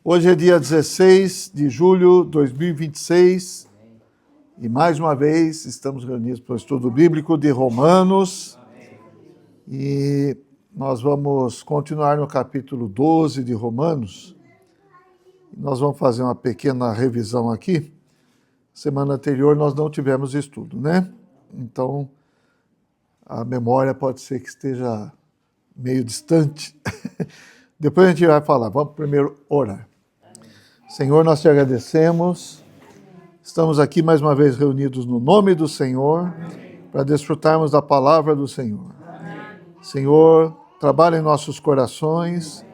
Hoje é dia 16 de julho de 2026 e mais uma vez estamos reunidos para o estudo bíblico de Romanos e nós vamos continuar no capítulo 12 de Romanos. Nós vamos fazer uma pequena revisão aqui. Semana anterior nós não tivemos estudo, né? Então a memória pode ser que esteja meio distante. Depois a gente vai falar. Vamos primeiro orar. Senhor, nós te agradecemos. Estamos aqui mais uma vez reunidos no nome do Senhor para desfrutarmos da palavra do Senhor. Senhor, trabalha em nossos corações,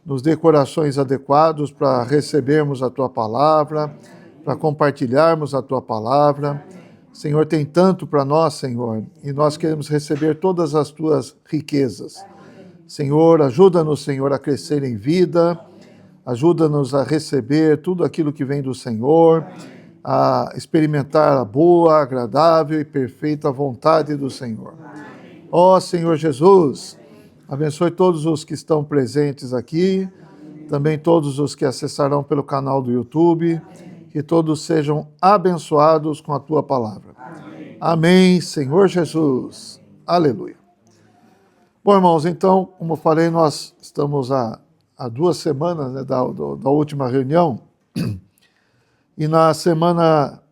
nos dê corações adequados para recebermos a tua palavra, para compartilharmos a tua palavra. Senhor, tem tanto para nós, Senhor, e nós queremos receber todas as tuas riquezas. Senhor, ajuda-nos, Senhor, a crescer em vida, ajuda-nos a receber tudo aquilo que vem do Senhor, a experimentar a boa, agradável e perfeita vontade do Senhor. Ó Senhor Jesus, abençoe todos os que estão presentes aqui, também todos os que acessarão pelo canal do YouTube, que todos sejam abençoados com a tua palavra. Amém, Senhor Jesus. Aleluia. Bom, irmãos, então, como eu falei, nós estamos há 2 semanas, né, da última reunião, e na semana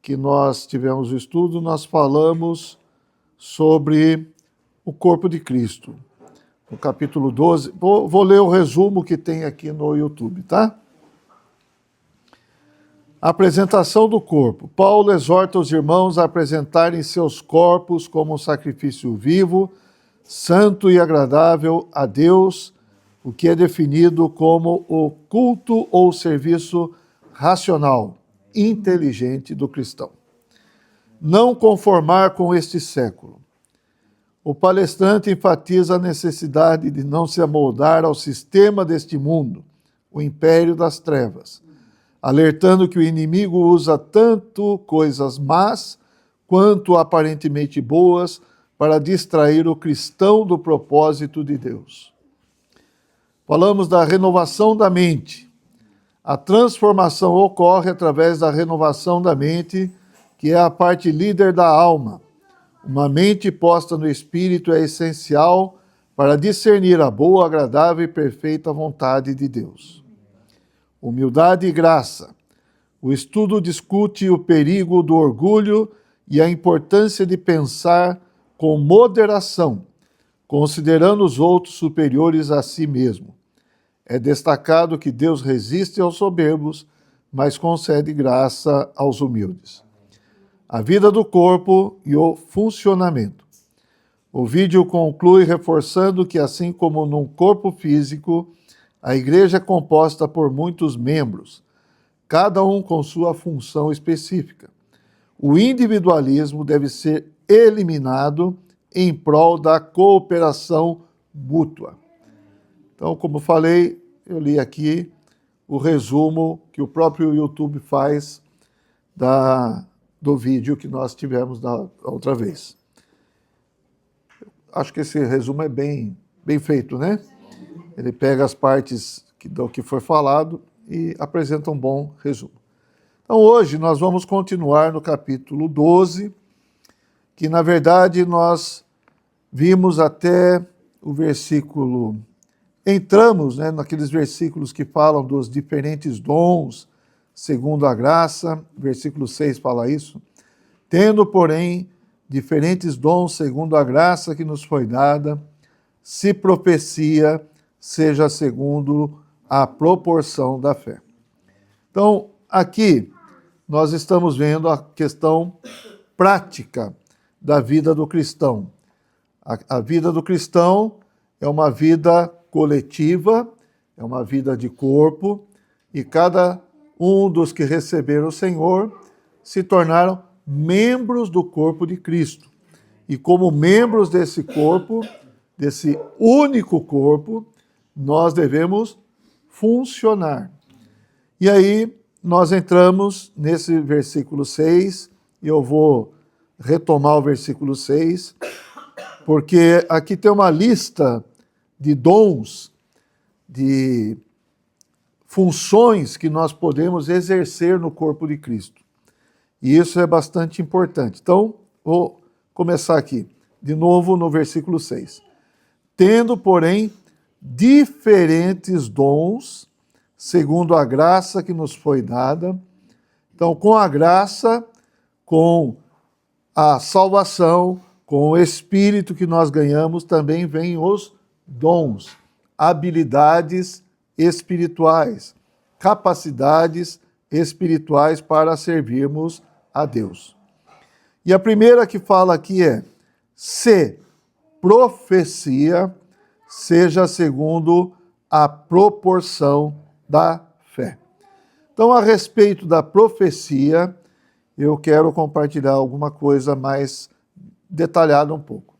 que nós tivemos o estudo, nós falamos sobre o corpo de Cristo. No capítulo 12, vou ler o resumo que tem aqui no YouTube, tá? A apresentação do corpo. Paulo exorta os irmãos a apresentarem seus corpos como um sacrifício vivo, santo e agradável a Deus, o que é definido como o culto ou serviço racional, inteligente do cristão. Não conformar com este século. O palestrante enfatiza a necessidade de não se amoldar ao sistema deste mundo, o império das trevas, alertando que o inimigo usa tanto coisas más quanto aparentemente boas para distrair o cristão do propósito de Deus. Falamos da renovação da mente. A transformação ocorre através da renovação da mente, que é a parte líder da alma. Uma mente posta no Espírito é essencial para discernir a boa, agradável e perfeita vontade de Deus. Humildade e graça. O estudo discute o perigo do orgulho e a importância de pensar com moderação, considerando os outros superiores a si mesmo. É destacado que Deus resiste aos soberbos, mas concede graça aos humildes. A vida do corpo e o funcionamento. O vídeo conclui reforçando que, assim como num corpo físico, a igreja é composta por muitos membros, cada um com sua função específica. O individualismo deve ser eliminado em prol da cooperação mútua. Então, como falei, eu li aqui o resumo que o próprio YouTube faz do vídeo que nós tivemos da outra vez. Acho que esse resumo é bem feito, né? Ele pega as partes do que foi falado e apresenta um bom resumo. Então, hoje nós vamos continuar no capítulo 12, que, na verdade, nós vimos até o versículo... Entramos, né, naqueles versículos que falam dos diferentes dons, segundo a graça. Versículo 6 fala isso. Tendo, porém, diferentes dons, segundo a graça que nos foi dada, se profecia, seja segundo a proporção da fé. Então, aqui, nós estamos vendo a questão prática da vida do cristão. A vida do cristão é uma vida coletiva, é uma vida de corpo, e cada um dos que receberam o Senhor se tornaram membros do corpo de Cristo. E como membros desse corpo, desse único corpo, nós devemos funcionar. E aí nós entramos nesse versículo 6, e eu vou retomar o versículo 6, porque aqui tem uma lista de dons, de funções que nós podemos exercer no corpo de Cristo. E isso é bastante importante. Então, vou começar aqui, de novo no versículo 6. Tendo, porém, diferentes dons, segundo a graça que nos foi dada. Então, com a graça, com a salvação, com o Espírito que nós ganhamos, também vêm os dons, habilidades espirituais, capacidades espirituais para servirmos a Deus. E a primeira que fala aqui é: se profecia, seja segundo a proporção da fé. Então, a respeito da profecia, eu quero compartilhar alguma coisa mais detalhada um pouco.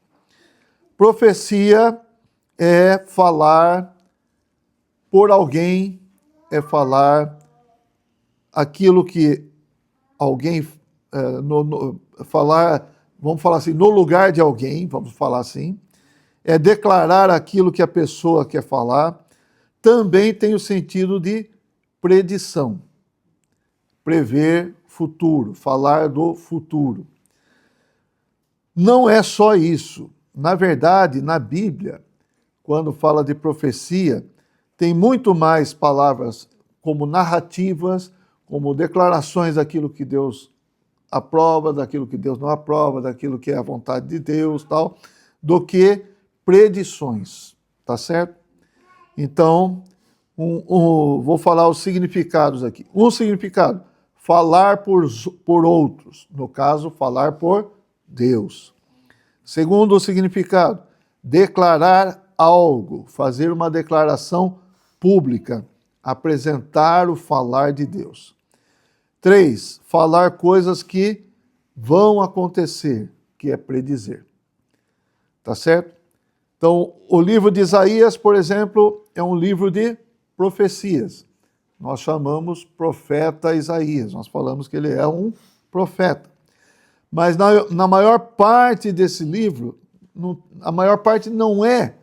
Profecia é falar por alguém, é falar aquilo que alguém falar, vamos falar assim, no lugar de alguém, vamos falar assim, é declarar aquilo que a pessoa quer falar. Também tem o sentido de predição, prever futuro, falar do futuro. Não é só isso. Na verdade, na Bíblia, quando fala de profecia, tem muito mais palavras como narrativas, como declarações daquilo que Deus aprova, daquilo que Deus não aprova, daquilo que é a vontade de Deus, tal, do que predições, tá certo? Então, vou falar os significados aqui. Um significado, falar por outros, no caso, falar por Deus. Segundo significado, declarar algo, fazer uma declaração pública, apresentar o falar de Deus. 3, falar coisas que vão acontecer, que é predizer. Tá certo? Então, o livro de Isaías, por exemplo, é um livro de profecias. Nós chamamos profeta Isaías, nós falamos que ele é um profeta. Mas na maior parte desse livro, a maior parte não é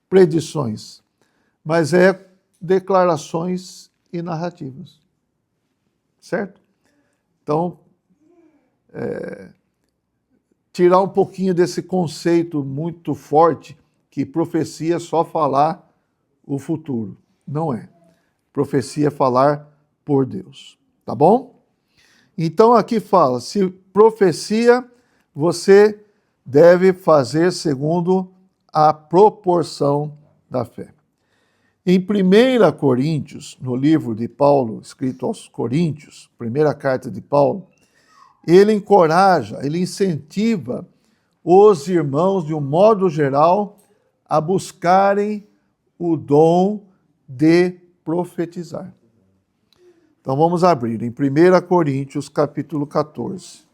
predições, mas é declarações e narrativas. Certo? Então, tirar um pouquinho desse conceito muito forte que profecia é só falar o futuro. Não é. Profecia é falar por Deus. Tá bom? Então aqui fala, se profecia, você deve fazer segundo a proporção da fé. Em 1 Coríntios, no livro de Paulo, escrito aos Coríntios, primeira carta de Paulo, ele encoraja, ele incentiva os irmãos, de um modo geral, a buscarem o dom de profetizar. Então vamos abrir em 1 Coríntios, capítulo 14.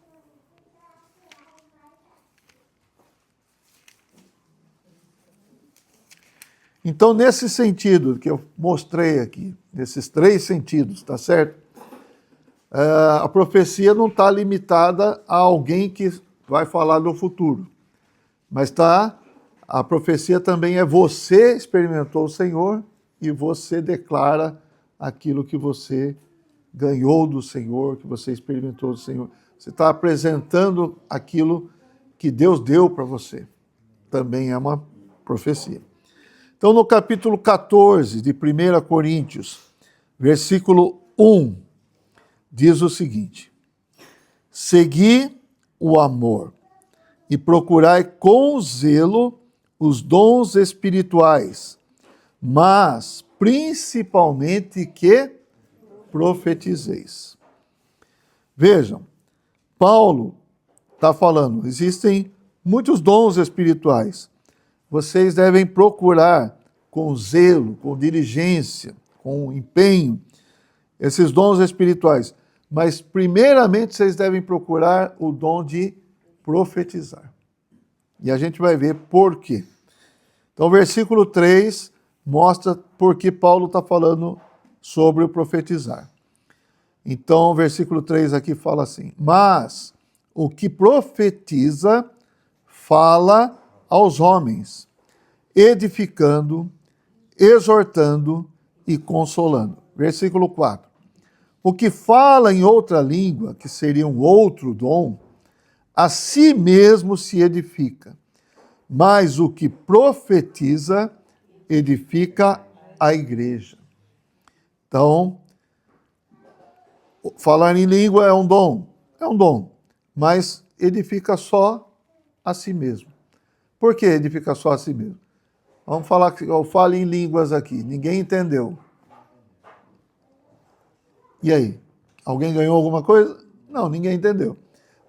Então, nesse sentido que eu mostrei aqui, nesses 3 sentidos, tá certo? A profecia não está limitada a alguém que vai falar do futuro, mas a profecia também é você experimentou o Senhor e você declara aquilo que você ganhou do Senhor, que você experimentou do Senhor. Você está apresentando aquilo que Deus deu para você. Também é uma profecia. Então, no capítulo 14 de 1 Coríntios, versículo 1, diz o seguinte: segui o amor e procurai com zelo os dons espirituais, mas principalmente que profetizeis. Vejam, Paulo está falando, existem muitos dons espirituais. Vocês devem procurar com zelo, com diligência, com empenho, esses dons espirituais. Mas, primeiramente, vocês devem procurar o dom de profetizar. E a gente vai ver por quê. Então, o versículo 3 mostra por que Paulo está falando sobre o profetizar. Então, o versículo 3 aqui fala assim: mas o que profetiza fala aos homens, edificando, exortando e consolando. Versículo 4. O que fala em outra língua, que seria um outro dom, a si mesmo se edifica, mas o que profetiza edifica a igreja. Então, falar em língua é um dom, mas edifica só a si mesmo. Por que edifica só a si mesmo? Vamos falar que eu falo em línguas aqui, ninguém entendeu. E aí? Alguém ganhou alguma coisa? Não, ninguém entendeu.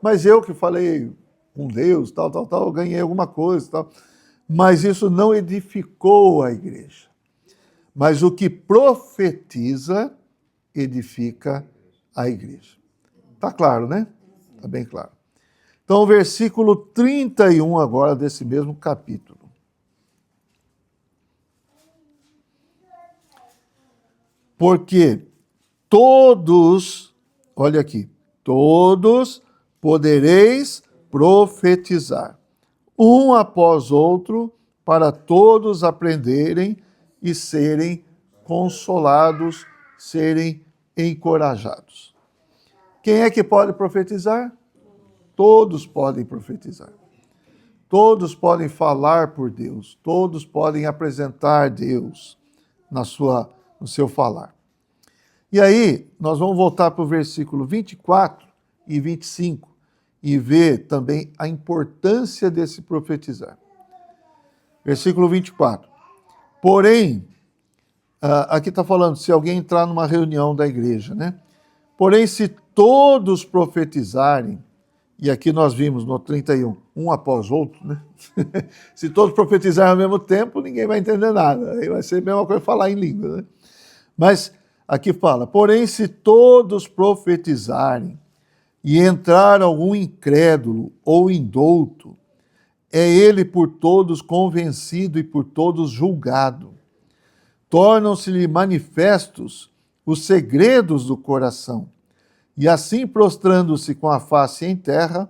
Mas eu que falei com Deus, tal, eu ganhei alguma coisa, tal. Mas isso não edificou a igreja. Mas o que profetiza edifica a igreja. Está claro, né? Está bem claro. Então, o versículo 31 agora desse mesmo capítulo. Porque todos, olha aqui, todos podereis profetizar, um após outro, para todos aprenderem e serem consolados, serem encorajados. Quem é que pode profetizar? Todos podem profetizar. Todos podem falar por Deus, todos podem apresentar Deus no seu falar. E aí, nós vamos voltar para o versículo 24 e 25 e ver também a importância desse profetizar. Versículo 24. Porém, aqui está falando, se alguém entrar numa reunião da igreja, né? Porém, se todos profetizarem, e aqui nós vimos no 31, um após outro, né? Se todos profetizarem ao mesmo tempo, ninguém vai entender nada. Aí vai ser a mesma coisa falar em língua, né? Mas aqui fala, porém, se todos profetizarem e entrar algum incrédulo ou indouto, é ele por todos convencido e por todos julgado. Tornam-se-lhe manifestos os segredos do coração, e assim, prostrando-se com a face em terra,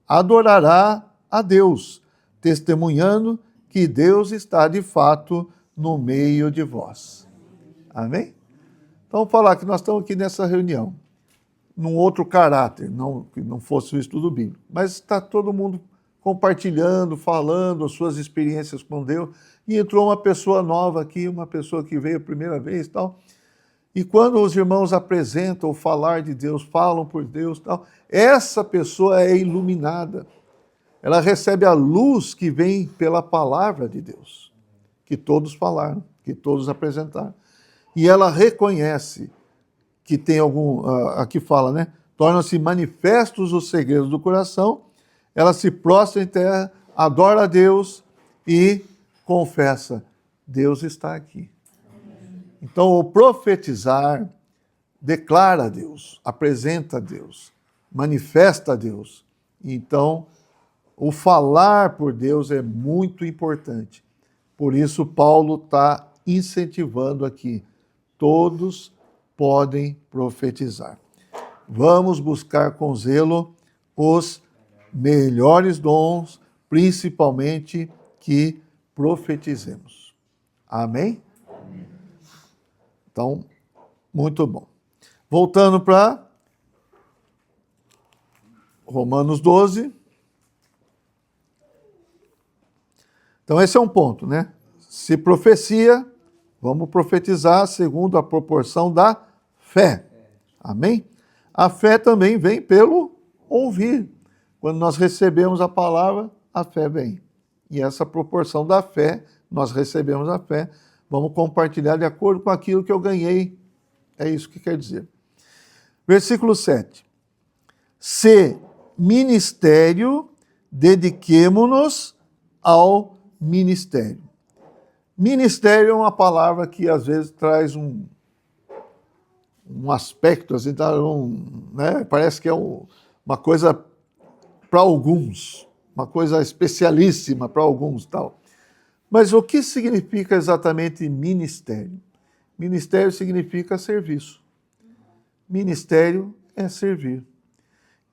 adorará a Deus, testemunhando que Deus está de fato no meio de vós. Amém? Então, vamos falar que nós estamos aqui nessa reunião, num outro caráter, não que não fosse o estudo bíblico, mas está todo mundo compartilhando, falando as suas experiências com Deus, e entrou uma pessoa nova aqui, uma pessoa que veio a primeira vez e tal. E quando os irmãos apresentam o falar de Deus, falam por Deus e tal, essa pessoa é iluminada. Ela recebe a luz que vem pela palavra de Deus, que todos falaram, que todos apresentaram. E ela reconhece que tem algum, aqui fala, né? Tornam-se manifestos os segredos do coração, ela se prostra em terra, adora a Deus e confessa, Deus está aqui. Então, o profetizar declara a Deus, apresenta a Deus, manifesta a Deus. Então, o falar por Deus é muito importante. Por isso, Paulo está incentivando aqui. Todos podem profetizar. Vamos buscar com zelo os melhores dons, principalmente que profetizemos. Amém? Então, muito bom. Voltando para Romanos 12. Então, esse é um ponto, né? Se profecia, vamos profetizar segundo a proporção da fé. Amém? A fé também vem pelo ouvir. Quando nós recebemos a palavra, a fé vem. E essa proporção da fé, nós recebemos a fé, vamos compartilhar de acordo com aquilo que eu ganhei. É isso que quer dizer. Versículo 7. Se ministério, dediquemo-nos ao ministério. Ministério é uma palavra que às vezes traz um aspecto, assim, né? Parece que é uma coisa para alguns, uma coisa especialíssima para alguns, tal. Mas o que significa exatamente ministério? Ministério significa serviço. Ministério é servir.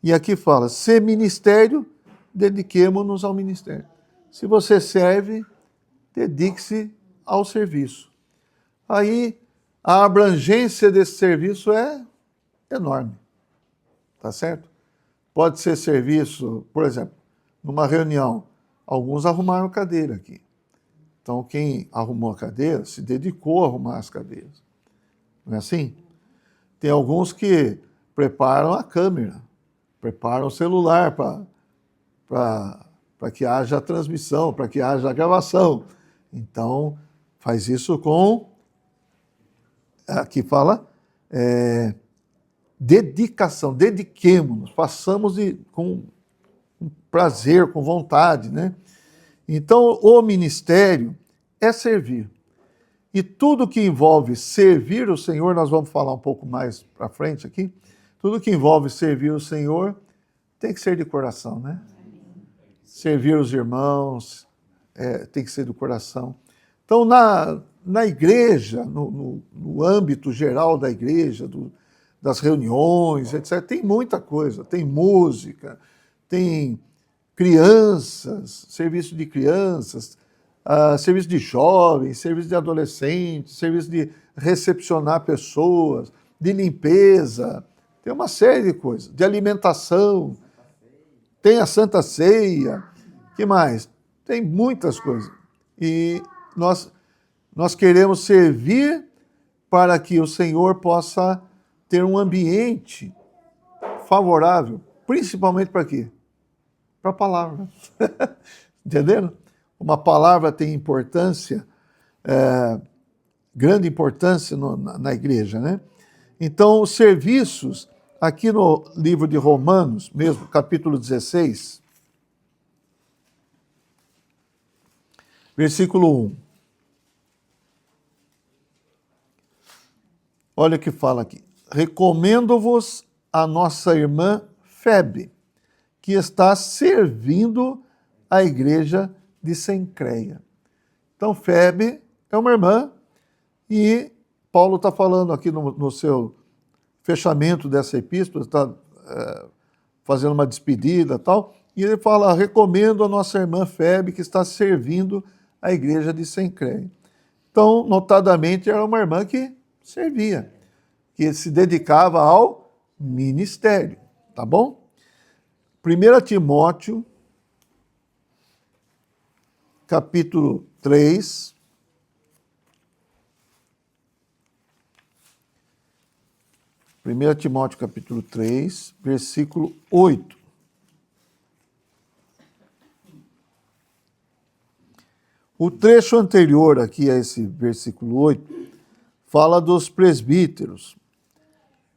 E aqui fala, se ministério, dediquemo-nos ao ministério. Se você serve, dedique-se ao serviço. Aí, a abrangência desse serviço é enorme, tá certo? Pode ser serviço, por exemplo, numa reunião, alguns arrumaram cadeira aqui. Então, quem arrumou a cadeira se dedicou a arrumar as cadeiras. Não é assim? Tem alguns que preparam a câmera, preparam o celular para que haja a transmissão, para que haja a gravação. Então, faz isso com, aqui fala, dedicação, dediquemo-nos, façamos com prazer, com vontade, né? Então, o ministério é servir. E tudo que envolve servir o Senhor, nós vamos falar um pouco mais para frente aqui, tudo que envolve servir o Senhor tem que ser de coração, né? Servir os irmãos tem que ser do coração. Então, na igreja, no âmbito geral da igreja, das reuniões, etc., tem muita coisa. Tem música, tem crianças, serviço de crianças, serviço de jovens, serviço de adolescentes, serviço de recepcionar pessoas, de limpeza, tem uma série de coisas, de alimentação, tem a Santa Ceia, que mais? Tem muitas coisas. E nós queremos servir para que o Senhor possa ter um ambiente favorável, principalmente para quê? Para a palavra. Entenderam? Uma palavra tem importância, grande importância na igreja, né? Então, os serviços, aqui no livro de Romanos, mesmo, capítulo 16, versículo 1. Olha o que fala aqui. Recomendo-vos a nossa irmã Febe, que está servindo a igreja de Cencreia. Então, Febe é uma irmã e Paulo está falando aqui no seu fechamento dessa epístola, está fazendo uma despedida e tal, e ele fala, recomendo a nossa irmã Febe, que está servindo a igreja de Cencreia. Então, notadamente, era uma irmã que servia, que se dedicava ao ministério, tá bom? 1 Timóteo, capítulo 3, capítulo 3, versículo 8. O trecho anterior aqui a esse versículo 8 fala dos presbíteros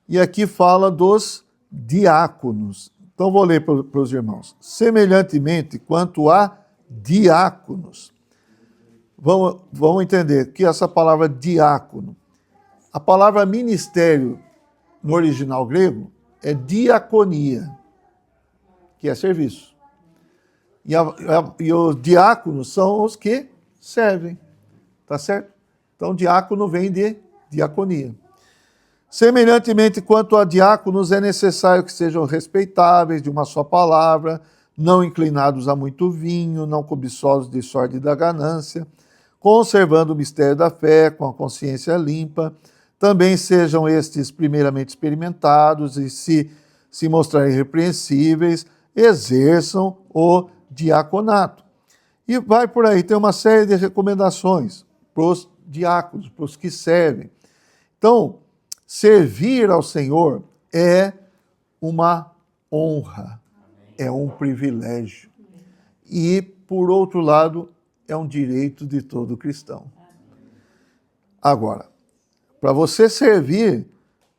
e aqui fala dos diáconos. Então vou ler para os irmãos. Semelhantemente, quanto a diáconos. Vamos entender que essa palavra diácono, a palavra ministério no original grego é diaconia, que é serviço. E os diáconos são os que servem, tá certo? Então, diácono vem de diaconia. Semelhantemente, quanto a diáconos, é necessário que sejam respeitáveis, de uma só palavra, não inclinados a muito vinho, não cobiçosos de sórdida ganância, conservando o mistério da fé, com a consciência limpa. Também sejam estes primeiramente experimentados e, se mostrarem irrepreensíveis, exerçam o diaconato. E vai por aí, tem uma série de recomendações para os diáconos, para os que servem. Então, servir ao Senhor é uma honra, é um privilégio. E, por outro lado, é um direito de todo cristão. Agora, para você servir,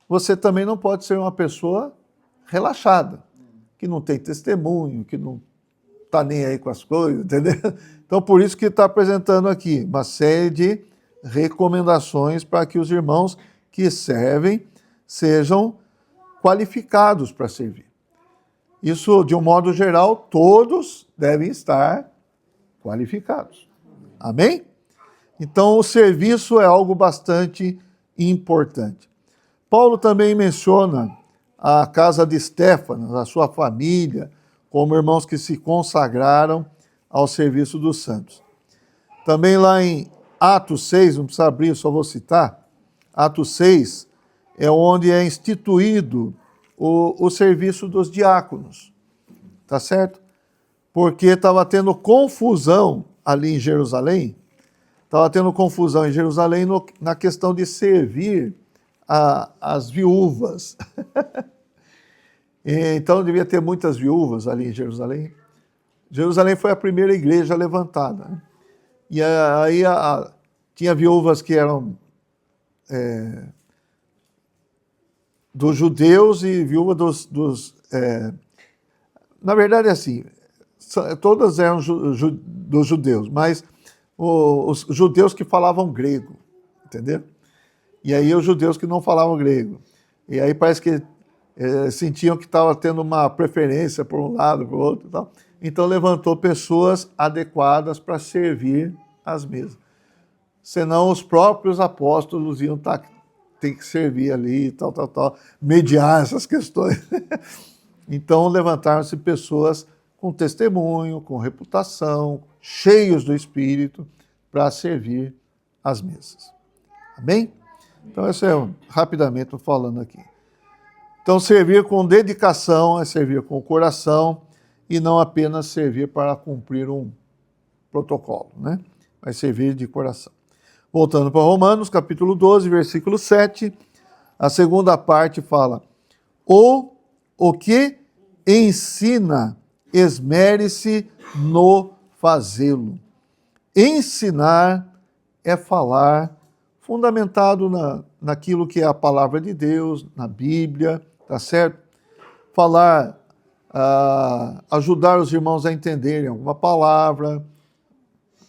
você também não pode ser uma pessoa relaxada, que não tem testemunho, que não está nem aí com as coisas, entendeu? Então, por isso que está apresentando aqui uma série de recomendações para que os irmãos que servem sejam qualificados para servir. Isso, de um modo geral, todos devem estar qualificados. Amém? Então, o serviço é algo bastante importante. Paulo também menciona a casa de Estéfanas, a sua família, como irmãos que se consagraram ao serviço dos santos. Também lá em Atos 6, não precisa abrir, só vou citar, Atos 6, é onde é instituído o serviço dos diáconos, tá certo? Porque estava tendo confusão ali em Jerusalém, na questão de servir as viúvas. Então devia ter muitas viúvas ali em Jerusalém. Jerusalém foi a primeira igreja levantada, né? E aí tinha viúvas que eram dos judeus e viúva na verdade, assim, todas eram dos judeus, mas os judeus que falavam grego, entendeu? E aí os judeus que não falavam grego. E aí parece que sentiam que estava tendo uma preferência por um lado, por outro e tal. Então levantou pessoas adequadas para servir as mesas. Senão os próprios apóstolos iam ter que servir ali, tal, mediar essas questões. Então levantaram-se pessoas com testemunho, com reputação, cheios do Espírito, para servir as mesas. Amém? Então, isso é rapidamente falando aqui. Então, servir com dedicação é servir com o coração e não apenas servir para cumprir um protocolo, né? Mas servir de coração. Voltando para Romanos, capítulo 12, versículo 7, a segunda parte fala: ou o que ensina, esmere-se no fazê-lo. Ensinar é falar fundamentado naquilo que é a palavra de Deus, na Bíblia, tá certo? Falar, ajudar os irmãos a entenderem alguma palavra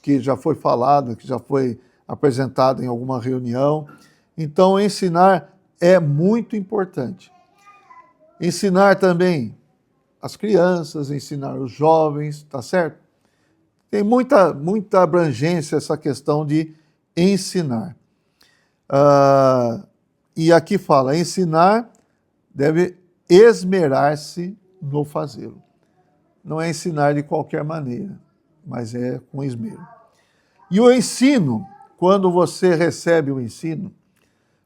que já foi falada, que já foi apresentada em alguma reunião. Então, ensinar é muito importante. Ensinar também as crianças, ensinar os jovens, tá certo? Tem muita abrangência essa questão de ensinar. E aqui fala, ensinar deve esmerar-se no fazê-lo. Não é ensinar de qualquer maneira, mas é com esmero. E o ensino, quando você recebe o ensino,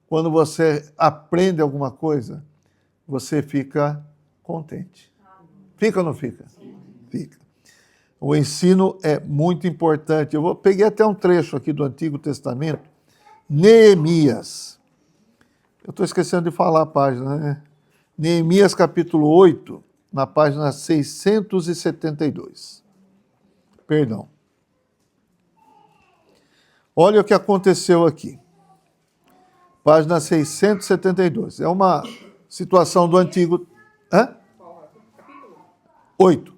quando você aprende alguma coisa, você fica contente. Fica ou não fica? Fica. O ensino é muito importante. Peguei até um trecho aqui do Antigo Testamento, Neemias. Eu estou esquecendo de falar a página, né? Neemias capítulo 8, na página 672. Perdão. Olha o que aconteceu aqui. Página 672. É uma situação do Antigo... 8.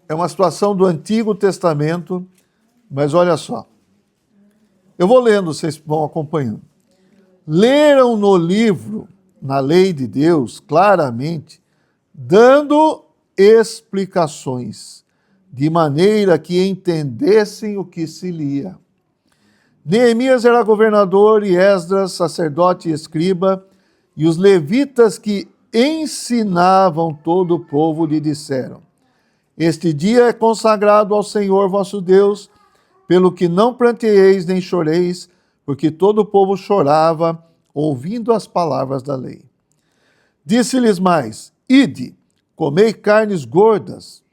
É uma situação do Antigo Testamento, mas olha só. Eu vou lendo, vocês vão acompanhando. Leram no livro, na lei de Deus, claramente, dando explicações, de maneira que entendessem o que se lia. Neemias era governador e Esdras, sacerdote e escriba, e os levitas que ensinavam todo o povo lhe disseram: este dia é consagrado ao Senhor vosso Deus, pelo que não pranteeis nem choreis, porque todo o povo chorava, ouvindo as palavras da lei. Disse-lhes mais: ide, comei carnes gordas,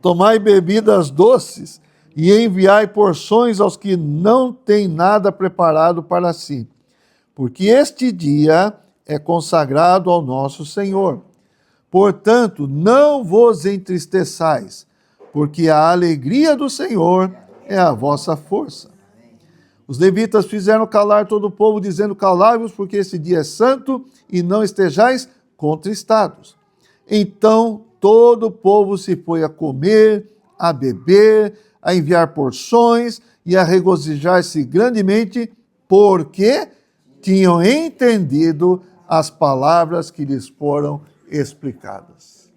tomai bebidas doces, e enviai porções aos que não têm nada preparado para si, porque este dia é consagrado ao nosso Senhor. Portanto, não vos entristeçais, porque a alegria do Senhor é a vossa força. Os levitas fizeram calar todo o povo, dizendo: calai-vos, porque esse dia é santo, e não estejais contristados. Então todo o povo se foi a comer, a beber, a enviar porções e a regozijar-se grandemente, porque tinham entendido as palavras que lhes foram explicadas.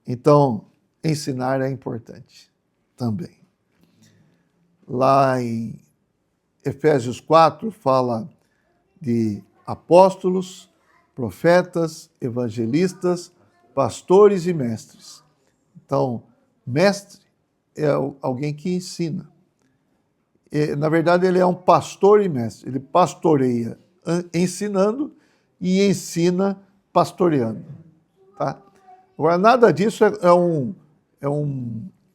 Então, ensinar é importante também. Lá em Efésios 4 fala de apóstolos, profetas, evangelistas, pastores e mestres. Então, mestre alguém que ensina. Na verdade, ele é um pastor e mestre. Ele pastoreia ensinando e ensina pastoreando. Tá? Agora, nada disso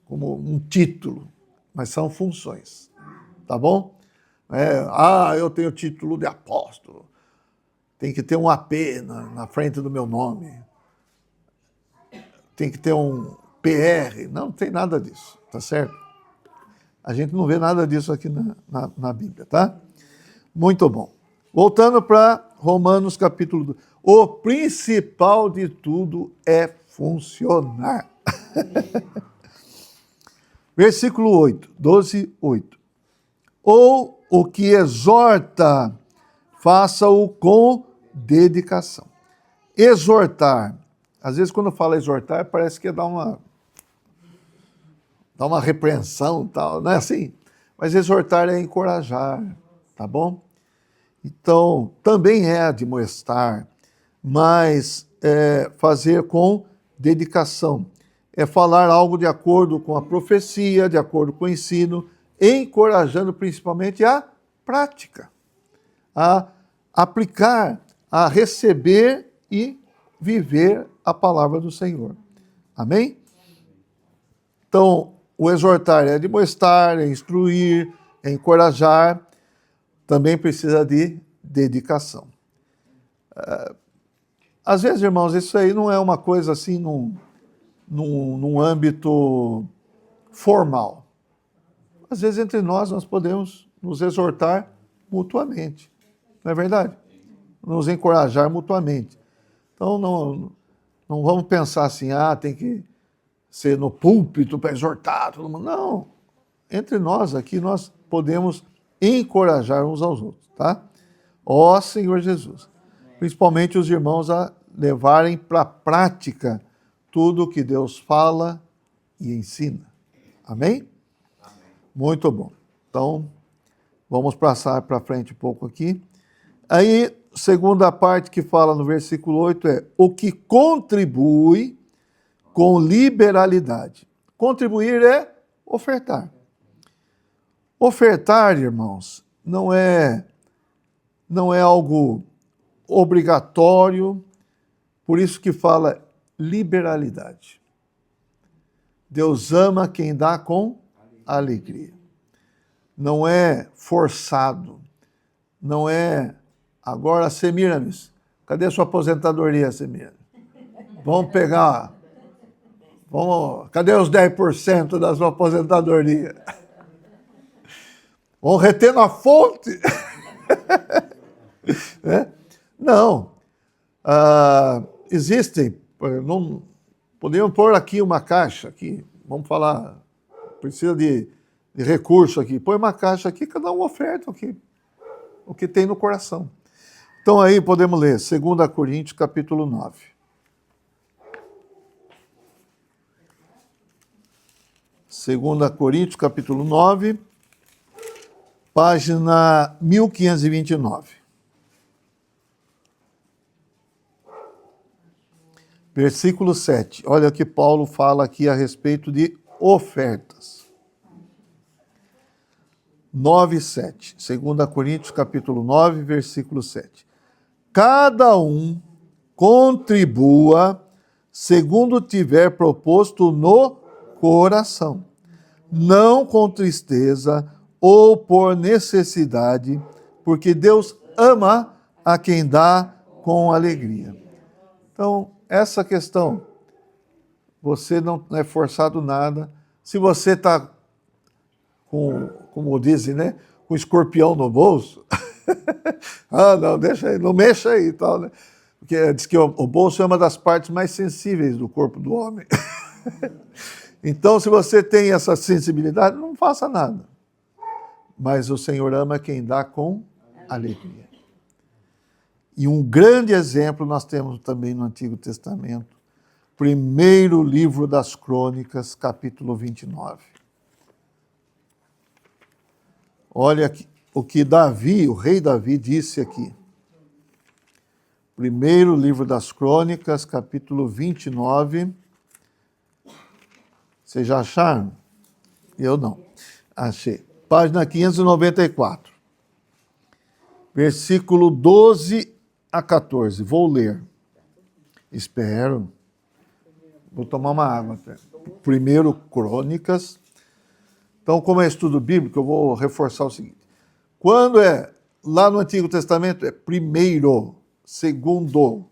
como um título, mas são funções. Tá bom? Eu tenho o título de apóstolo. Tem que ter um AP na frente do meu nome. Tem que ter um PR. Não tem nada disso, tá certo? A gente não vê nada disso aqui na Bíblia, tá? Muito bom. Voltando para Romanos capítulo 2. O principal de tudo é funcionar. Versículo 8, 12, 8. Ou o que exorta, faça-o com dedicação. Exortar. Às vezes, quando fala exortar, parece que dá uma repreensão, tal, não é assim? Mas exortar é encorajar, tá bom? Então, também é admoestar, mas fazer com dedicação. É falar algo de acordo com a profecia, de acordo com o ensino, encorajando principalmente a prática, a aplicar, a receber e viver a palavra do Senhor. Amém? Então, o exortar é admoestar, é instruir, é encorajar, também precisa de dedicação. Às vezes, irmãos, isso aí não é uma coisa assim num âmbito formal. Às vezes, entre nós podemos nos exortar mutuamente. Não é verdade? Nos encorajar mutuamente. Então, não vamos pensar assim, tem que ser no púlpito para exortar todo mundo. Não. Entre nós aqui, nós podemos encorajar uns aos outros, tá? Ó Senhor Jesus. Principalmente os irmãos a levarem para a prática tudo o que Deus fala e ensina. Amém? Amém? Muito bom. Então, vamos passar para frente um pouco aqui. Aí, segunda parte que fala no versículo 8 é o que contribui com liberalidade. Contribuir é ofertar. Ofertar, irmãos, não é algo obrigatório, por isso que fala liberalidade. Deus ama quem dá com alegria. Não é forçado. Não é... Agora, Semiramis, cadê a sua aposentadoria, Semiramis? Vamos pegar... cadê os 10% da sua aposentadoria? Vamos reter na fonte? Não. Existem, podemos pôr aqui uma caixa, aqui, vamos falar, precisa de recurso aqui, põe uma caixa aqui, cada um oferta o que tem no coração. Então aí podemos ler 2 Coríntios capítulo 9. Segunda Coríntios capítulo 9, página 1529. Versículo 7. Olha o que Paulo fala aqui a respeito de ofertas. 9, 7. 2 Coríntios capítulo 9, versículo 7. Cada um contribua segundo tiver proposto no coração, não com tristeza ou por necessidade, porque Deus ama a quem dá com alegria. Então, essa questão, você não é forçado nada. Se você está com, como dizem, né, com escorpião no bolso, não, deixa aí, não mexa aí e tal, né? Porque diz que o bolso é uma das partes mais sensíveis do corpo do homem. Então, se você tem essa sensibilidade, não faça nada. Mas o Senhor ama quem dá com alegria. E um grande exemplo nós temos também no Antigo Testamento, primeiro livro das Crônicas, capítulo 29. Olha aqui, o que Davi, o rei Davi, disse aqui. Primeiro livro das Crônicas, capítulo 29. Vocês já acharam? Eu não. Achei. Página 594. Versículo 12 a 14. Vou ler. Espero. Vou tomar uma água até. Primeiro Crônicas. Então, como é estudo bíblico, eu vou reforçar o seguinte. Quando é lá no Antigo Testamento, é primeiro, segundo.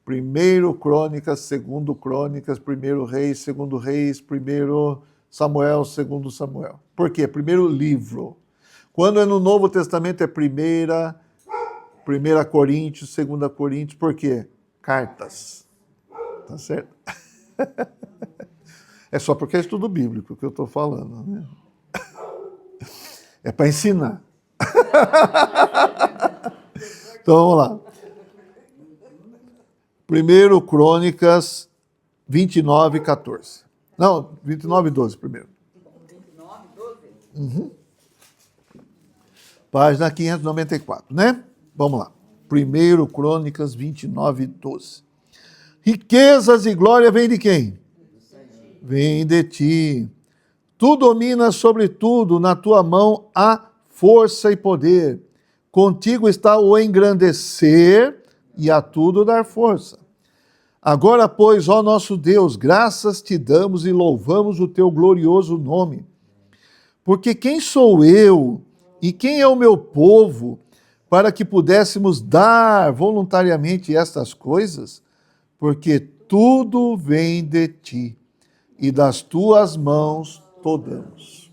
Primeiro Crônicas, segundo Crônicas, primeiro Reis, segundo Reis, primeiro Samuel, segundo Samuel. Por quê? Primeiro livro. Quando é no Novo Testamento, é primeira Coríntios, segunda Coríntios. Por quê? Cartas. Tá certo? É só porque é estudo bíblico que eu estou falando, né? É para ensinar. Então, vamos lá. Primeiro Crônicas 29, 14. Não, 29, 12 primeiro. 29, 12? Uhum. Página 594, né? Vamos lá. Primeiro Crônicas 29, 12. Riquezas e glória vêm de quem? Vem de ti. Tu dominas sobre tudo, na tua mão há força e poder. Contigo está o engrandecer e a tudo dar força. Agora, pois, ó nosso Deus, graças te damos e louvamos o teu glorioso nome. Porque quem sou eu e quem é o meu povo para que pudéssemos dar voluntariamente estas coisas? Porque tudo vem de ti e das tuas mãos todos.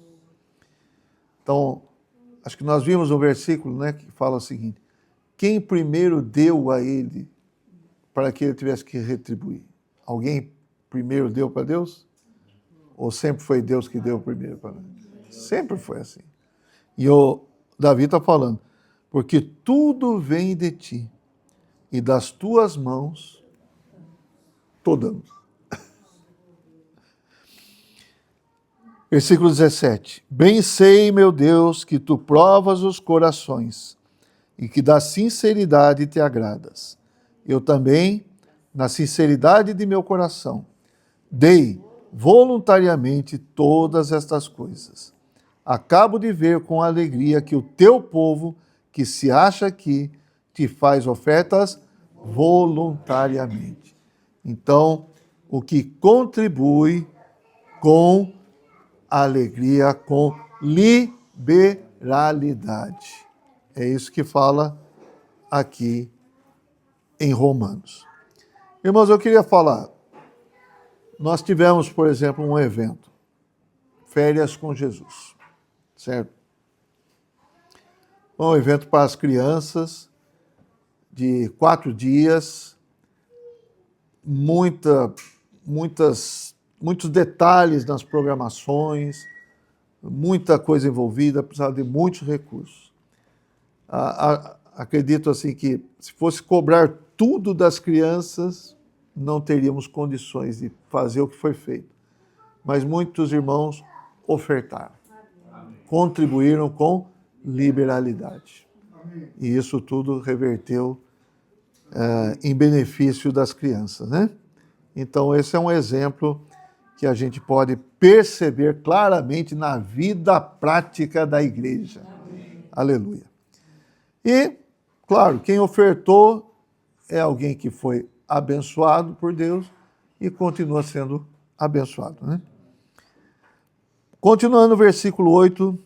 Então, acho que nós vimos um versículo, né, que fala o seguinte: quem primeiro deu a ele para que ele tivesse que retribuir? Alguém primeiro deu para Deus? Ou sempre foi Deus que deu primeiro para Deus? Sempre foi assim. E o Davi está falando, porque tudo vem de ti e das tuas mãos todos. Versículo 17. Bem sei, meu Deus, que tu provas os corações e que da sinceridade te agradas. Eu também, na sinceridade de meu coração, dei voluntariamente todas estas coisas. Acabo de ver com alegria que o teu povo, que se acha aqui, te faz ofertas voluntariamente. Então, o que contribui com alegria, com liberalidade. É isso que fala aqui em Romanos. Irmãos, eu queria falar, nós tivemos, por exemplo, um evento, Férias com Jesus, certo? Um evento para as crianças, de 4 dias, muitos detalhes nas programações, muita coisa envolvida, precisava de muitos recursos. Acredito assim que se fosse cobrar tudo das crianças, não teríamos condições de fazer o que foi feito. Mas muitos irmãos ofertaram, contribuíram com liberalidade. E isso tudo reverteu em benefício das crianças, né? Então, esse é um exemplo que a gente pode perceber claramente na vida prática da igreja. Amém. Aleluia. E, claro, quem ofertou é alguém que foi abençoado por Deus e continua sendo abençoado, né? Continuando o versículo 8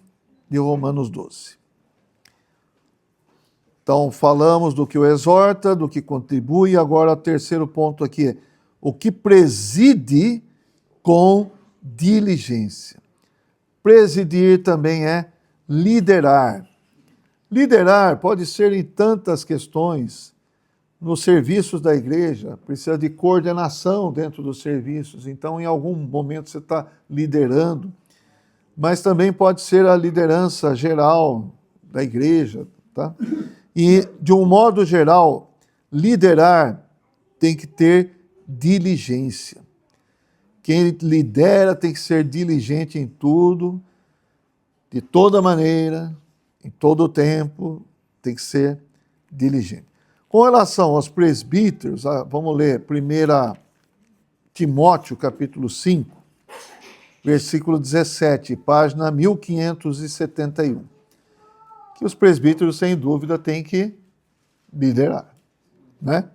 de Romanos 12. Então, falamos do que o exorta, do que contribui, agora o terceiro ponto aqui é o que preside com diligência. Presidir também é liderar. Liderar pode ser em tantas questões. Nos serviços da igreja, precisa de coordenação dentro dos serviços. Então, em algum momento você está liderando. Mas também pode ser a liderança geral da igreja, tá? E, de um modo geral, liderar tem que ter diligência. Quem lidera tem que ser diligente em tudo, de toda maneira, em todo o tempo, tem que ser diligente. Com relação aos presbíteros, vamos ler 1 Timóteo, capítulo 5. versículo 17, página 1571. Que os presbíteros, sem dúvida, têm que liderar, né?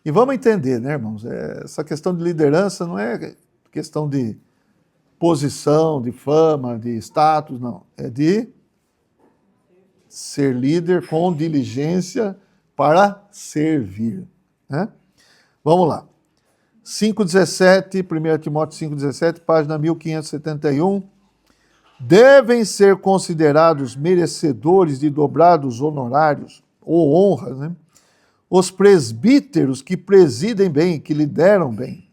E vamos entender, né, irmãos? Essa questão de liderança não é questão de posição, de fama, de status, não. É de ser líder com diligência para servir, né? Vamos lá. 5,17, 1 Timóteo 5,17, página 1571. Devem ser considerados merecedores de dobrados honorários ou honras, né? Os presbíteros que presidem bem, que lideram bem,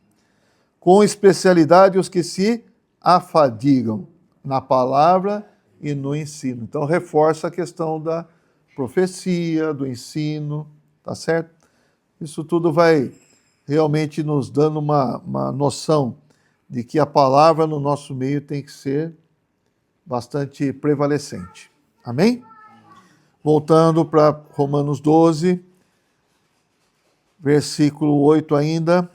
com especialidade os que se afadigam na palavra e no ensino. Então, reforça a questão da profecia, do ensino, tá certo? Isso tudo vai realmente nos dando uma noção de que a palavra no nosso meio tem que ser bastante prevalecente. Amém? Voltando para Romanos 12, versículo 8 ainda.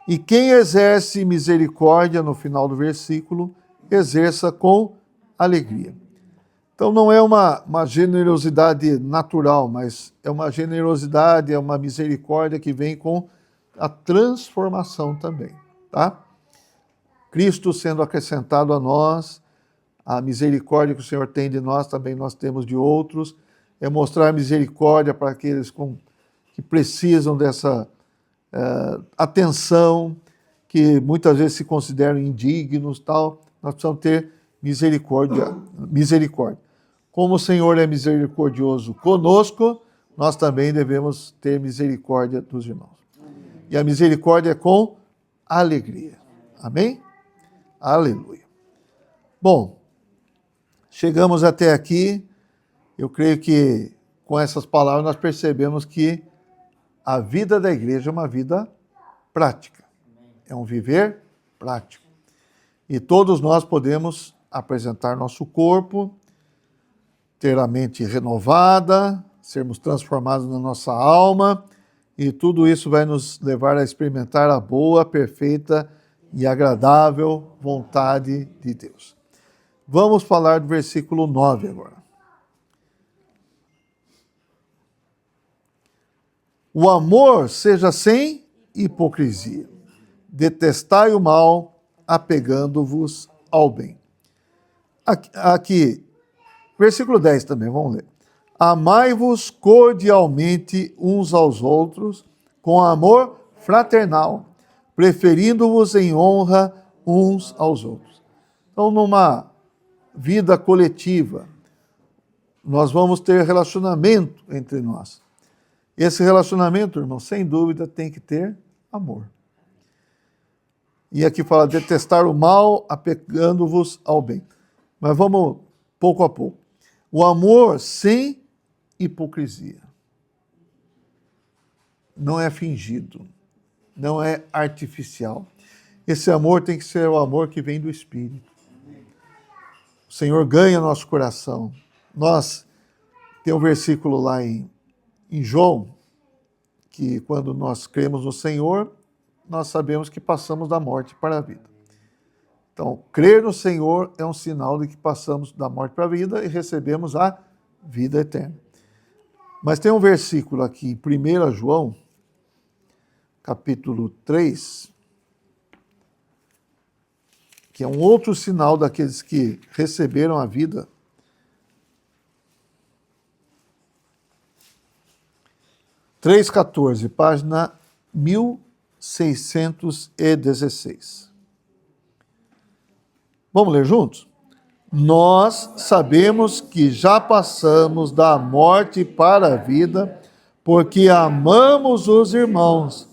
E quem exerce misericórdia, no final do versículo, exerça com alegria. Então não é uma generosidade natural, mas é uma generosidade, é uma misericórdia que vem com a transformação também, tá? Cristo sendo acrescentado a nós, a misericórdia que o Senhor tem de nós, também nós temos de outros, é mostrar misericórdia para aqueles que precisam dessa atenção, que muitas vezes se consideram indignos, tal. Nós precisamos ter misericórdia. Como o Senhor é misericordioso conosco, nós também devemos ter misericórdia dos irmãos. E a misericórdia é com alegria. Amém? Aleluia. Bom, chegamos até aqui. Eu creio que com essas palavras nós percebemos que a vida da igreja é uma vida prática. É um viver prático. E todos nós podemos apresentar nosso corpo, ter a mente renovada, sermos transformados na nossa alma, e tudo isso vai nos levar a experimentar a boa, perfeita e agradável vontade de Deus. Vamos falar do versículo 9 agora. O amor seja sem hipocrisia. Detestai o mal, apegando-vos ao bem. Aqui, versículo 10 também, vamos ler. Amai-vos cordialmente uns aos outros, com amor fraternal, preferindo-vos em honra uns aos outros. Então, numa vida coletiva, nós vamos ter relacionamento entre nós. Esse relacionamento, irmão, sem dúvida, tem que ter amor. E aqui fala, detestar o mal, apegando-vos ao bem. Mas vamos pouco a pouco. O amor sem hipocrisia. Não é fingido. Não é artificial. Esse amor tem que ser o amor que vem do Espírito. O Senhor ganha nosso coração. Tem um versículo lá em João, que quando nós cremos no Senhor, nós sabemos que passamos da morte para a vida. Então, crer no Senhor é um sinal de que passamos da morte para a vida e recebemos a vida eterna. Mas tem um versículo aqui em 1 João, capítulo 3, que é um outro sinal daqueles que receberam a vida. 3,14, página 1616. Vamos ler juntos? Nós sabemos que já passamos da morte para a vida, porque amamos os irmãos.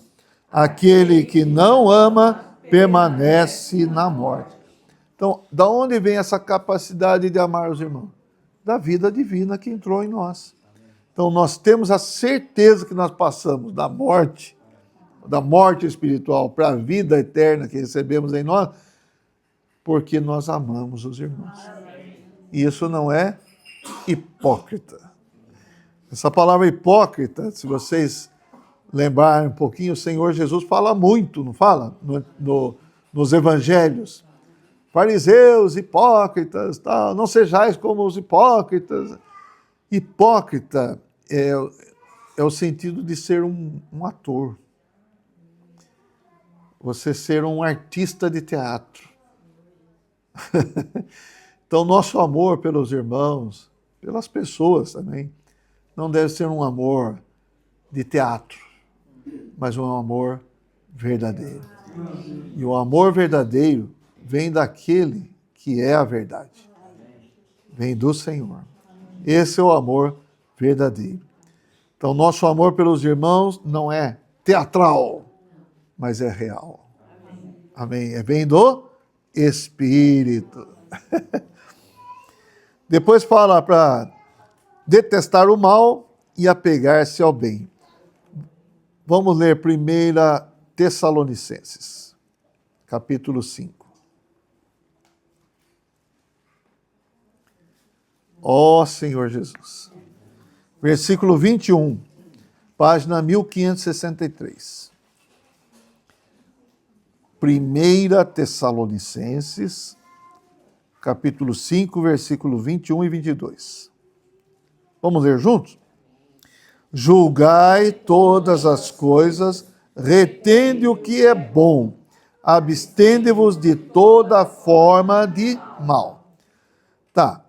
Aquele que não ama permanece na morte. Então, da onde vem essa capacidade de amar os irmãos? Da vida divina que entrou em nós. Então, nós temos a certeza que nós passamos da morte espiritual para a vida eterna que recebemos em nós, porque nós amamos os irmãos. E isso não é hipócrita. Essa palavra hipócrita, se vocês lembrarem um pouquinho, o Senhor Jesus fala muito, não fala? nos evangelhos. Fariseus, hipócritas, tal, não sejais como os hipócritas. Hipócrita é o sentido de ser um ator. Você ser um artista de teatro. Então, nosso amor pelos irmãos, pelas pessoas também, não deve ser um amor de teatro, mas um amor verdadeiro. E o amor verdadeiro vem daquele que é a verdade. Vem do Senhor. Esse é o amor verdadeiro. Então, nosso amor pelos irmãos não é teatral, mas é real. Amém. Vem do Espírito. Depois fala para detestar o mal e apegar-se ao bem. Vamos ler 1 Tessalonicenses, capítulo 5. Ó Senhor Jesus. Versículo 21, página 1563. 1 Tessalonicenses, capítulo 5, versículo 21 e 22. Vamos ler juntos? Julgai todas as coisas, retende o que é bom, abstende-vos de toda forma de mal. Tá.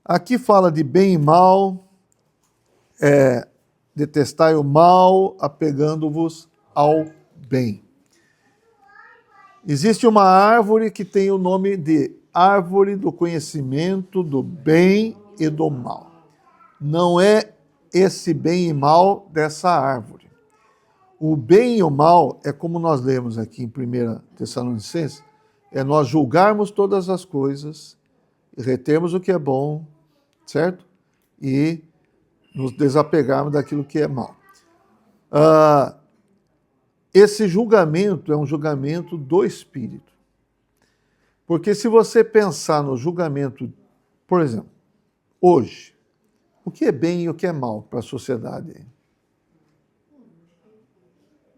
Aqui fala de bem e mal, detestai o mal, apegando-vos ao bem. Existe uma árvore que tem o nome de árvore do conhecimento do bem e do mal. Não é esse bem e mal dessa árvore. O bem e o mal é como nós lemos aqui em 1 Tessalonicenses, é nós julgarmos todas as coisas, retermos o que é bom, certo? E nos desapegarmos daquilo que é mal. Esse julgamento é um julgamento do Espírito. Porque se você pensar no julgamento, por exemplo, hoje, o que é bem e o que é mal para a sociedade?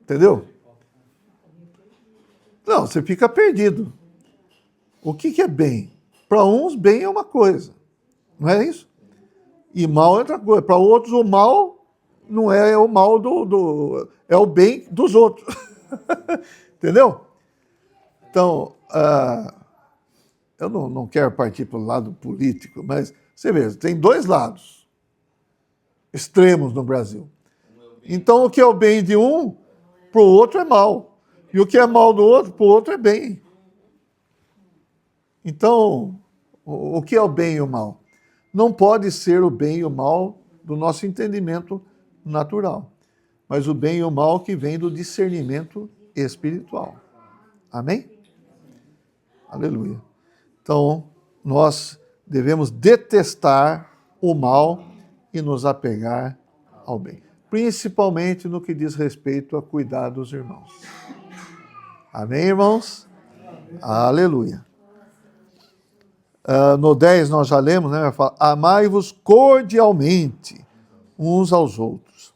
Entendeu? Não, você fica perdido. O que é bem? Para uns, bem é uma coisa. Não é isso? E mal é outra coisa. Para outros, o mal não é o mal é o bem dos outros. Entendeu? Então, eu não quero partir para o lado político, mas você vê, tem dois lados extremos no Brasil. Então, o que é o bem de um, para o outro é mal. E o que é mal do outro, para o outro é bem. Então, o que é o bem e o mal? Não pode ser o bem e o mal do nosso entendimento natural, mas o bem e o mal que vem do discernimento espiritual. Amém? Aleluia. Então, nós devemos detestar o mal e nos apegar ao bem, principalmente no que diz respeito a cuidar dos irmãos. Amém, irmãos? Aleluia. No 10 nós já lemos, né? Fala, amai-vos cordialmente uns aos outros.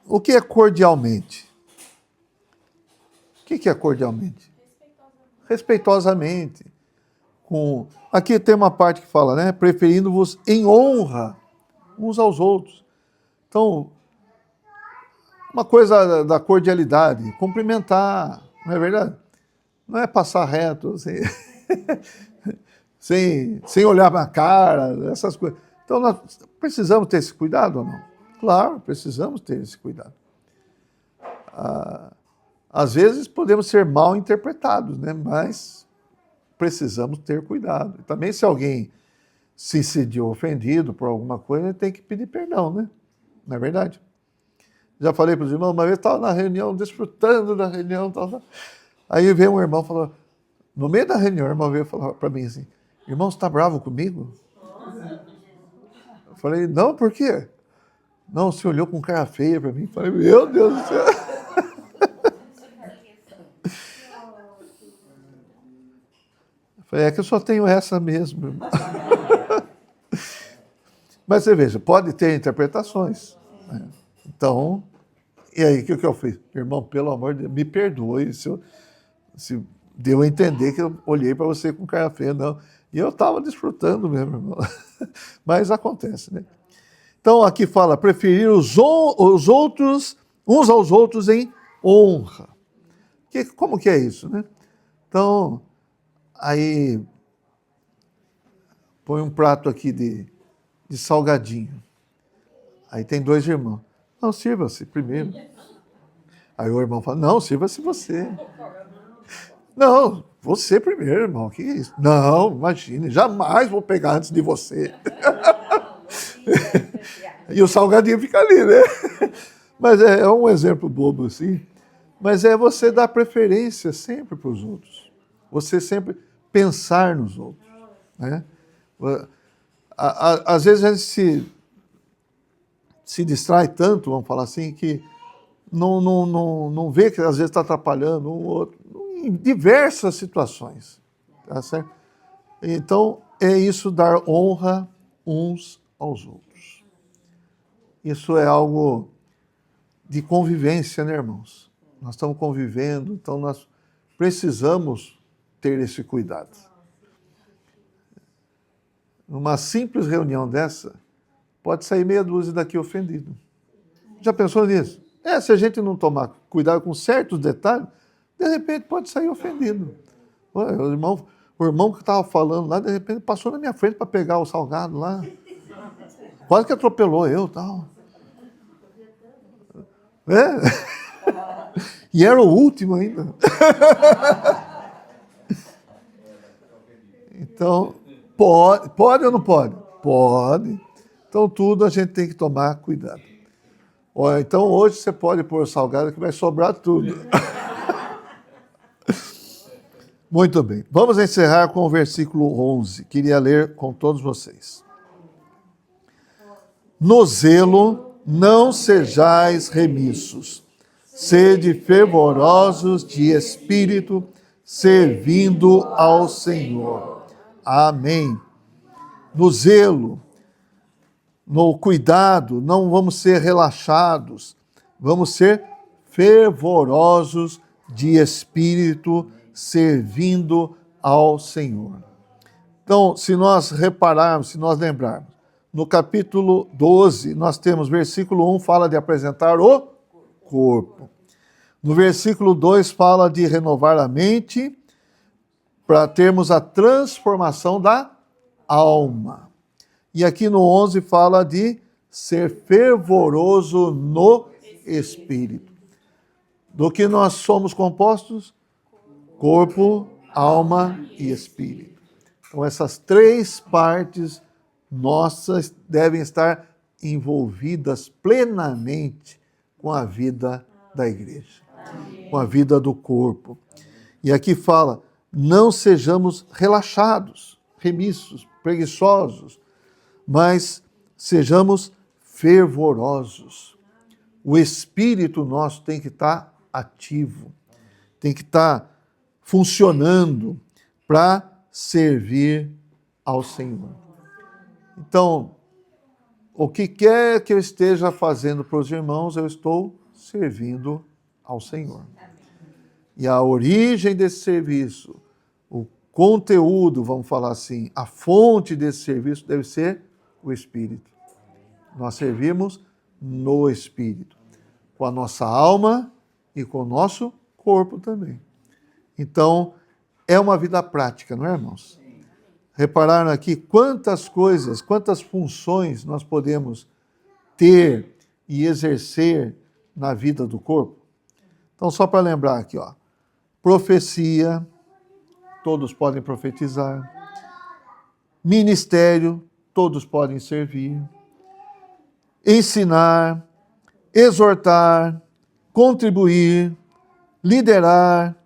O que é cordialmente? O que é cordialmente? Respeitosamente. Aqui tem uma parte que fala, né? Preferindo-vos em honra uns aos outros. Então, uma coisa da cordialidade, cumprimentar, não é verdade? Não é passar reto, assim, sem olhar na cara, essas coisas. Então, nós precisamos ter esse cuidado ou não? Claro, precisamos ter esse cuidado. Às vezes podemos ser mal interpretados, né? Mas precisamos ter cuidado. E também se alguém se sentiu ofendido por alguma coisa, tem que pedir perdão, né? Não é verdade? Já falei para os irmãos, uma vez estava na reunião, desfrutando da reunião, aí veio um irmão e falou, no meio da reunião, o irmão veio falar para mim assim, irmão, você está bravo comigo? Eu falei, não, por quê? Não, você olhou com cara feia para mim. Eu falei, meu Deus do céu. Eu falei, é que eu só tenho essa mesmo, irmão. Mas você veja, pode ter interpretações. Né? Então, e aí, o que eu fiz? Irmão, pelo amor de Deus, me perdoe. Se deu a entender que eu olhei para você com cara feia, não. E eu estava desfrutando mesmo, irmão. Mas acontece, né? Então aqui fala, preferir os outros, uns aos outros em honra. Como que é isso, né? Então, aí põe um prato aqui de salgadinho. Aí tem 2 irmãos. Não, sirva-se primeiro. Aí o irmão fala, não, sirva-se você. Não, você primeiro, irmão. O que é isso? Não, imagine, jamais vou pegar antes de você. E o salgadinho fica ali, né? Mas é um exemplo bobo assim. Mas é você dar preferência sempre para os outros. Você sempre pensar nos outros, né? Às vezes a gente se distrai tanto, vamos falar assim, que não vê que às vezes está atrapalhando um outro, em diversas situações. Tá certo? Então, é isso, dar honra uns aos outros. Isso é algo de convivência, né, irmãos? Nós estamos convivendo, então nós precisamos ter esse cuidado. Numa simples reunião dessa, pode sair meia dúzia daqui ofendido. Já pensou nisso? Se a gente não tomar cuidado com certos detalhes, de repente pode sair ofendido. O irmão que estava falando lá, de repente passou na minha frente para pegar o salgado lá. Quase que atropelou eu e tal. E era o último ainda. Então, pode ou não pode? Pode. Então, tudo a gente tem que tomar cuidado. Então, hoje você pode pôr salgado que vai sobrar tudo. Muito bem. Vamos encerrar com o versículo 11. Queria ler com todos vocês. No zelo, não sejais remissos. Sede fervorosos de espírito, servindo ao Senhor. Amém. No zelo, no cuidado, não vamos ser relaxados, vamos ser fervorosos de espírito, servindo ao Senhor. Então, se nós repararmos, se nós lembrarmos, no capítulo 12, nós temos, versículo 1 fala de apresentar o corpo. No versículo 2 fala de renovar a mente, para termos a transformação da alma. E aqui no 11 fala de ser fervoroso no espírito. Do que nós somos compostos? Corpo, alma e espírito. Então essas 3 partes nossas devem estar envolvidas plenamente com a vida da igreja, com a vida do corpo. E aqui fala, não sejamos relaxados, remissos, preguiçosos, mas sejamos fervorosos. O espírito nosso tem que estar ativo, tem que estar funcionando para servir ao Senhor. Então, o que quer que eu esteja fazendo para os irmãos, eu estou servindo ao Senhor. E a origem desse serviço, o conteúdo, vamos falar assim, a fonte desse serviço deve ser o Espírito. Nós servimos no Espírito, com a nossa alma e com o nosso corpo também. Então, é uma vida prática, não é, irmãos? Repararam aqui quantas coisas, quantas funções nós podemos ter e exercer na vida do corpo? Então, só para lembrar aqui, ó. Profecia, todos podem profetizar. Ministério, todos podem servir. Ensinar, exortar, contribuir, liderar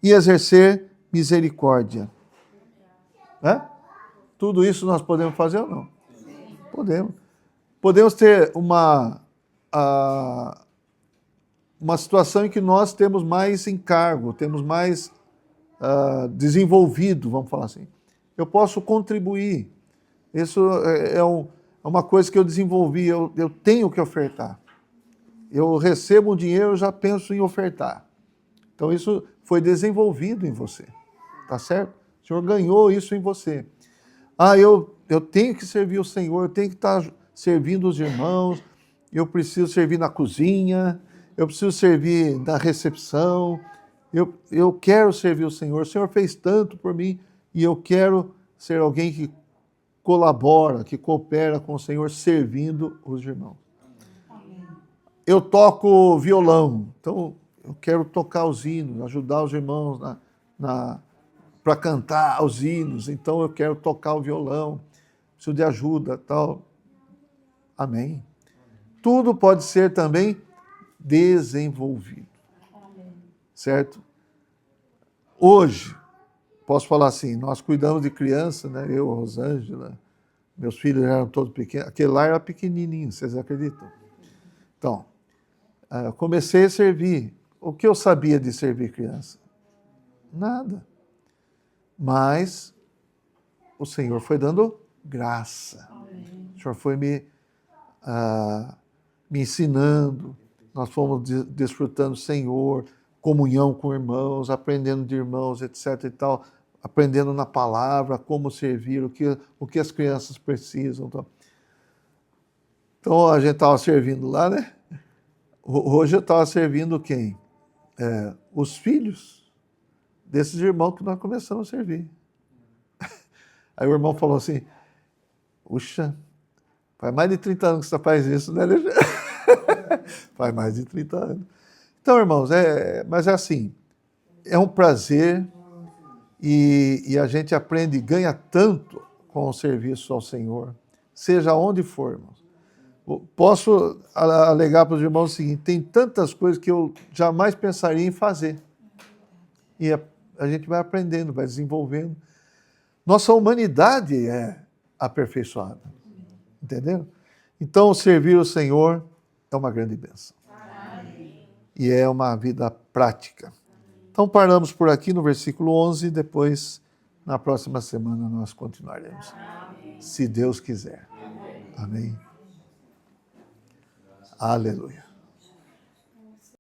e exercer misericórdia. Tudo isso nós podemos fazer ou não? Podemos. Podemos ter uma situação em que nós temos mais encargo, temos mais desenvolvido, vamos falar assim. Eu posso contribuir. Isso é uma coisa que eu desenvolvi, eu tenho que ofertar. Eu recebo um dinheiro, eu já penso em ofertar. Então isso foi desenvolvido em você, tá certo? O Senhor ganhou isso em você. Eu tenho que servir o Senhor, eu tenho que estar servindo os irmãos, eu preciso servir na cozinha, eu preciso servir na recepção, eu quero servir o Senhor fez tanto por mim e eu quero ser alguém que colabora, que coopera com o Senhor, servindo os irmãos. Eu toco violão, então eu quero tocar os hinos, ajudar os irmãos para cantar os hinos, então eu quero tocar o violão, preciso de ajuda, tal. Amém. Tudo pode ser também desenvolvido. Certo? Hoje, posso falar assim, nós cuidamos de criança, né? Eu, a Rosângela, meus filhos eram todos pequenos, aquele lá era pequenininho, vocês acreditam? Então, eu comecei a servir. O que eu sabia de servir criança? Nada. Mas o Senhor foi dando graça. O Senhor foi me ensinando. Nós fomos desfrutando do Senhor, comunhão com irmãos, aprendendo de irmãos, etc. e tal, aprendendo na palavra, como servir, o que as crianças precisam. Então a gente estava servindo lá, né? Hoje eu estava servindo quem? Os filhos desses irmãos que nós começamos a servir. Aí o irmão falou assim, puxa, faz mais de 30 anos que você faz isso, né, Alexandre? Faz mais de 30 anos. Então, irmãos, mas é assim, é um prazer e a gente aprende e ganha tanto com o serviço ao Senhor, seja onde for, irmãos. Posso alegar para os irmãos o seguinte, tem tantas coisas que eu jamais pensaria em fazer. E a gente vai aprendendo, vai desenvolvendo. Nossa humanidade é aperfeiçoada. Entendeu? Então, servir o Senhor é uma grande bênção. E é uma vida prática. Então, paramos por aqui no versículo 11 e depois, na próxima semana, nós continuaremos. Se Deus quiser. Amém. Aleluia.